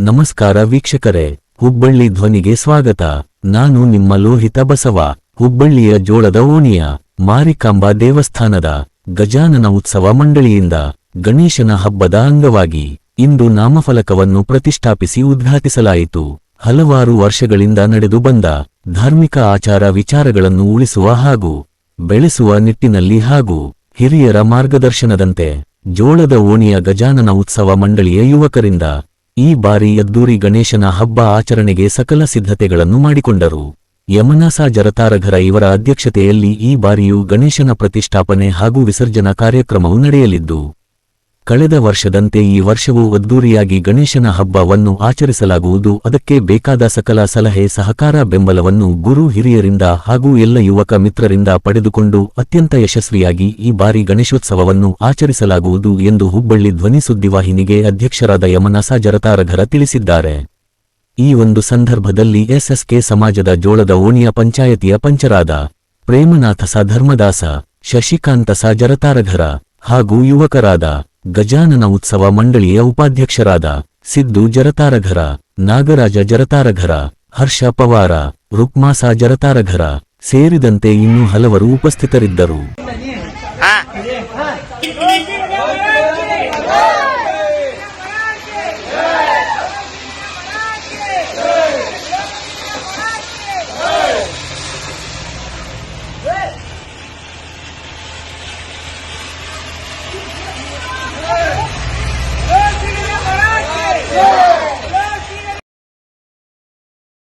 ನಮಸ್ಕಾರ ವೀಕ್ಷಕರೇ, ಹುಬ್ಬಳ್ಳಿ ಧ್ವನಿಗೆ ಸ್ವಾಗತ. ನಾನು ನಿಮ್ಮ ಲೋಹಿತ ಬಸವ. ಹುಬ್ಬಳ್ಳಿಯ ಜೋಳದ ಓಣಿಯ ಮಾರಿಕಾಂಬಾ ದೇವಸ್ಥಾನದ ಗಜಾನನ ಉತ್ಸವ ಮಂಡಳಿಯಿಂದ ಗಣೇಶನ ಹಬ್ಬದ ಅಂಗವಾಗಿ ಇಂದು ನಾಮಫಲಕವನ್ನು ಪ್ರತಿಷ್ಠಾಪಿಸಿ ಉದ್ಘಾಟಿಸಲಾಯಿತು. ಹಲವಾರು ವರ್ಷಗಳಿಂದ ನಡೆದು ಬಂದ ಧಾರ್ಮಿಕ ಆಚಾರ ವಿಚಾರಗಳನ್ನು ಉಳಿಸುವ ಹಾಗೂ ಬೆಳೆಸುವ ನಿಟ್ಟಿನಲ್ಲಿ ಹಾಗೂ ಹಿರಿಯರ ಮಾರ್ಗದರ್ಶನದಂತೆ ಜೋಳದ ಓಣಿಯ ಗಜಾನನ ಉತ್ಸವ ಮಂಡಳಿಯ ಯುವಕರಿಂದ ಈ ಬಾರಿ ಅದ್ದೂರಿ ಗಣೇಶನ ಹಬ್ಬ ಆಚರಣೆಗೆ ಸಕಲ ಸಿದ್ಧತೆಗಳನ್ನು ಮಾಡಿಕೊಂಡರು. ಯಮನಾಸ ಜರತಾರಘರ ಇವರ ಅಧ್ಯಕ್ಷತೆಯಲ್ಲಿ ಈ ಬಾರಿಯೂ ಗಣೇಶನ ಪ್ರತಿಷ್ಠಾಪನೆ ಹಾಗೂ ವಿಸರ್ಜನಾ ಕಾರ್ಯಕ್ರಮವು ನಡೆಯಲಿದ್ದು, ಕಳೆದ ವರ್ಷದಂತೆ ಈ ವರ್ಷವೂ ಅದ್ದೂರಿಯಾಗಿ ಗಣೇಶನ ಹಬ್ಬವನ್ನು ಆಚರಿಸಲಾಗುವುದು. ಅದಕ್ಕೆ ಬೇಕಾದ ಸಕಲ ಸಲಹೆ ಸಹಕಾರ ಬೆಂಬಲವನ್ನು ಗುರು ಹಿರಿಯರಿಂದ ಹಾಗೂ ಎಲ್ಲ ಯುವಕ ಮಿತ್ರರಿಂದ ಪಡೆದುಕೊಂಡು ಅತ್ಯಂತ ಯಶಸ್ವಿಯಾಗಿ ಈ ಬಾರಿ ಗಣೇಶೋತ್ಸವವನ್ನು ಆಚರಿಸಲಾಗುವುದು ಎಂದು ಹುಬ್ಬಳ್ಳಿ ಧ್ವನಿ ಸುದ್ದಿವಾಹಿನಿಗೆ ಅಧ್ಯಕ್ಷರಾದ ಯಮನಾಸ ಜರತಾರಘರ ತಿಳಿಸಿದ್ದಾರೆ. ಈ ಒಂದು ಸಂದರ್ಭದಲ್ಲಿ ಎಸ್ಎಸ್ಕೆ ಸಮಾಜದ ಜೋಳದ ಓಣಿಯ ಪಂಚಾಯತಿಯ ಪಂಚರಾದ ಪ್ರೇಮನಾಥ ಸ ಧರ್ಮದಾಸ, ಶಶಿಕಾಂತ ಸ ಜರತಾರಘರ ಹಾಗೂ ಯುವಕರಾದ ಗಜಾನನ ಉತ್ಸವ ಮಂಡಳಿಯ ಉಪಾಧ್ಯಕ್ಷರಾದ ಸಿದ್ದು ಜರತಾರಘರ, ನಾಗರಾಜ ಜರತಾರಘರ, ಹರ್ಷ ಪವಾರ, ರುಕ್ಮಾಸ ಜರತಾರಘರ ಸೇರಿದಂತೆ ಇನ್ನೂ ಹಲವರು ಉಪಸ್ಥಿತರಿದ್ದರು.